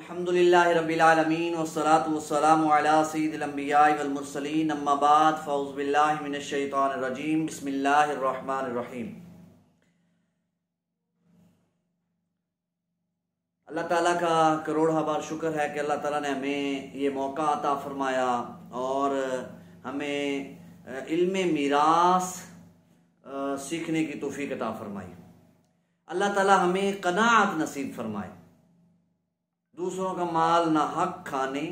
अल्हम्दुलिल्लाहि रब्बिल आलमीन वस्सलातु वस्सलामु अला सय्यिदिल अंबियाइ वल मुरसलीन अम्मा बाद फ़अऊज़ु बिल्लाहि मिनश शैतानिर रजीम बिस्मिल्लाहिर रहमानिर रहीम। अल्लाह ताला का करोड़ बार शुक्र है कि अल्लाह ताला ने हमें ये मौका अता फरमाया और हमें इल्म मीरास सीखने की तौफीक अता फरमाई। अल्लाह ताला हमें क़नाअत नसीब फरमाए, दूसरों का माल ना हक खाने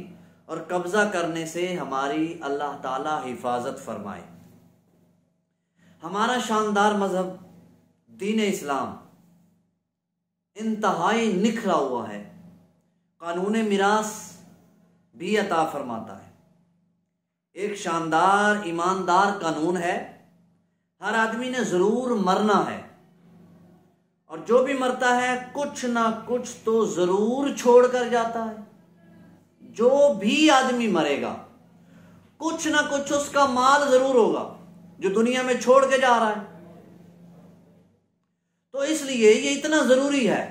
और कब्जा करने से हमारी अल्लाह ताला हिफाजत फरमाए। हमारा शानदार मजहब दीन इस्लाम इंतहाई निखरा हुआ है, कानून मिरास भी अता फरमाता है। एक शानदार ईमानदार कानून है, हर आदमी ने जरूर मरना है और जो भी मरता है कुछ ना कुछ तो जरूर छोड़ कर जाता है। जो भी आदमी मरेगा कुछ ना कुछ उसका माल जरूर होगा जो दुनिया में छोड़ के जा रहा है। तो इसलिए ये इतना जरूरी है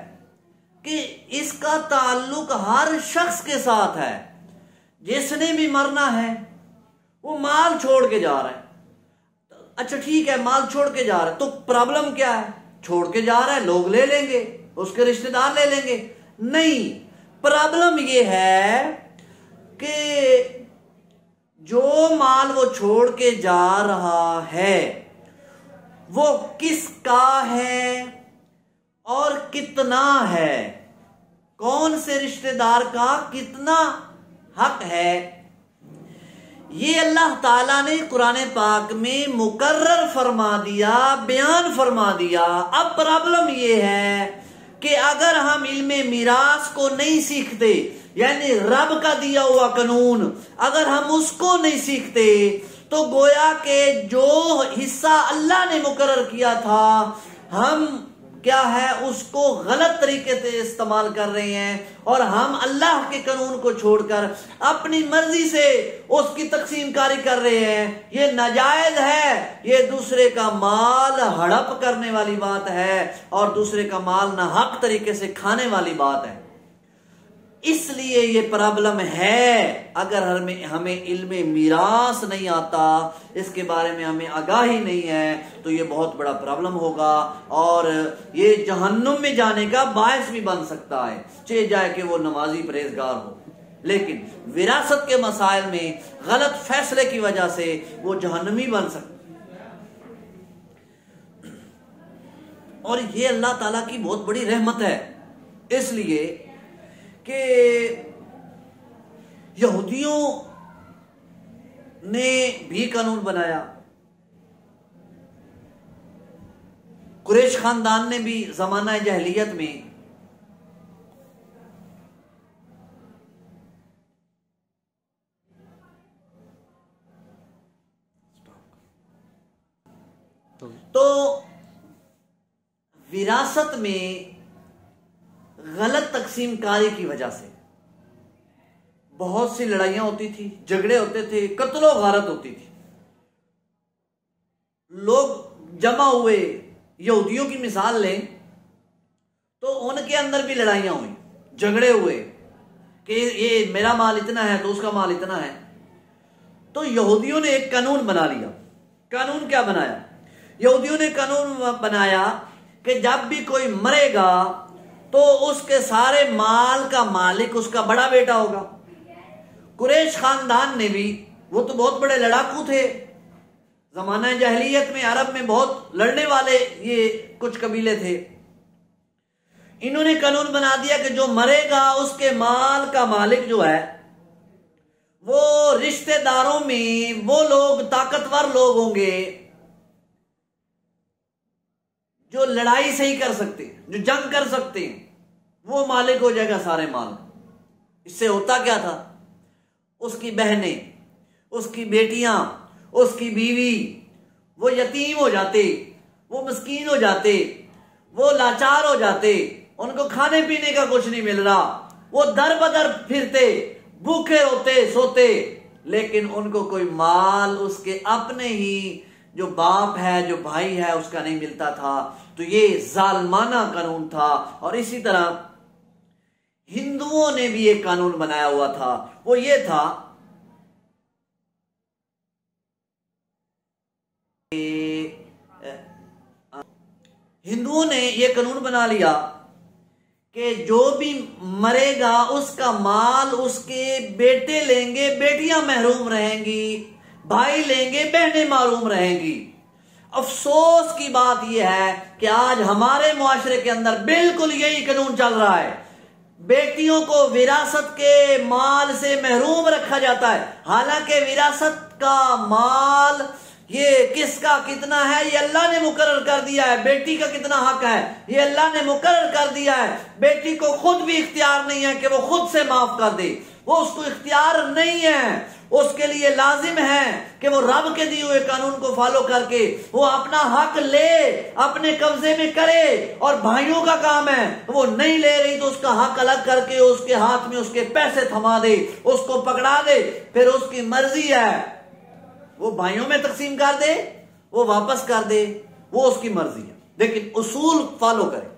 कि इसका ताल्लुक हर शख्स के साथ है। जिसने भी मरना है वो माल छोड़ के जा रहा है। अच्छा ठीक है, माल छोड़ के जा रहा है तो प्रॉब्लम क्या है? छोड़ के जा रहा है, लोग ले लेंगे, उसके रिश्तेदार ले लेंगे। नहीं, प्रॉब्लम ये है कि जो माल वो छोड़ के जा रहा है वो किसका है और कितना है, कौन से रिश्तेदार का कितना हक है, ये अल्लाह ताला ने कुरान पाक में मुकर्रर फरमा दिया, बयान फरमा दिया। अब प्रॉब्लम ये है कि अगर हम इल्मे मिरास को नहीं सीखते, यानी रब का दिया हुआ कानून अगर हम उसको नहीं सीखते तो गोया के जो हिस्सा अल्लाह ने मुकर्रर किया था हम क्या है उसको गलत तरीके से इस्तेमाल कर रहे हैं और हम अल्लाह के कानून को छोड़कर अपनी मर्जी से उसकी तकसीम कारी कर रहे हैं। ये नाजायज है, ये दूसरे का माल हड़प करने वाली बात है और दूसरे का माल ना हक तरीके से खाने वाली बात है। इसलिए ये प्रॉब्लम है। अगर हमें इल्मे मीरास नहीं आता, इसके बारे में हमें आगाही नहीं है तो ये बहुत बड़ा प्रॉब्लम होगा और ये जहन्नुम में जाने का बायस भी बन सकता है, चाहे जाए कि वो नमाजी परहेजगार हो। लेकिन विरासत के मसाइल में गलत फैसले की वजह से वो जहन्नमी बन सकता है और ये अल्लाह ताला की बहुत बड़ी रहमत है। इसलिए कि यहूदियों ने भी कानून बनाया, कुरैश खानदान ने भी जमाना जहलियत में तो विरासत में गलत तकसीम कारी की वजह से बहुत सी लड़ाइयां होती थी, झगड़े होते थे, कत्लो गारत होती थी। लोग जमा हुए, यहूदियों की मिसाल लें तो उनके अंदर भी लड़ाइयां हुई, झगड़े हुए कि ये मेरा माल इतना है तो उसका माल इतना है। तो यहूदियों ने एक कानून बना लिया। कानून क्या बनाया? यहूदियों ने कानून बनाया कि जब भी कोई मरेगा तो उसके सारे माल का मालिक उसका बड़ा बेटा होगा। कुरैश खानदान ने भी, वो तो बहुत बड़े लड़ाकू थे, जमाना जहलियत में अरब में बहुत लड़ने वाले ये कुछ कबीले थे। इन्होंने कानून बना दिया कि जो मरेगा उसके माल का मालिक जो है वो रिश्तेदारों में वो लोग ताकतवर लोग होंगे जो लड़ाई सही कर सकते, जो जंग कर सकते हैं, वो मालिक हो जाएगा सारे माल। इससे होता क्या था? उसकी बहनें, उसकी बेटियां, उसकी बीवी वो यतीम हो जाते, वो मस्कीन हो जाते, वो लाचार हो जाते, उनको खाने पीने का कुछ नहीं मिल रहा, वो दर बदर फिरते, भूखे होते सोते, लेकिन उनको कोई माल उसके अपने ही जो बाप है, जो भाई है, उसका नहीं मिलता था। तो ये जालमाना कानून था। और इसी तरह हिंदुओं ने भी एक कानून बनाया हुआ था, वो ये था हिंदुओं ने ये कानून बना लिया कि जो भी मरेगा उसका माल उसके बेटे लेंगे, बेटियां महरूम रहेंगी, भाई लेंगे, बहनें महरूम रहेंगी। अफसोस की बात यह है कि आज हमारे मुआशरे के अंदर बिल्कुल यही कानून चल रहा है। बेटियों को विरासत के माल से महरूम रखा जाता है, हालांकि विरासत का माल ये किसका कितना है ये अल्लाह ने मुकर्रर कर दिया है। बेटी का कितना हक है ये अल्लाह ने मुकर्रर कर दिया है। बेटी को खुद भी इख्तियार नहीं है कि वो खुद से माफ कर दे, वो उसको इख्तियार नहीं है। उसके लिए लाजिम है कि वो रब के दिए हुए कानून को फॉलो करके वो अपना हक ले, अपने कब्जे में करे। और भाइयों का काम है, वो नहीं ले रही तो उसका हक अलग करके उसके हाथ में उसके पैसे थमा दे, उसको पकड़ा दे, फिर उसकी मर्जी है वो भाइयों में तकसीम कर दे, वो वापस कर दे, वो उसकी मर्जी है, लेकिन उसूल फॉलो करे।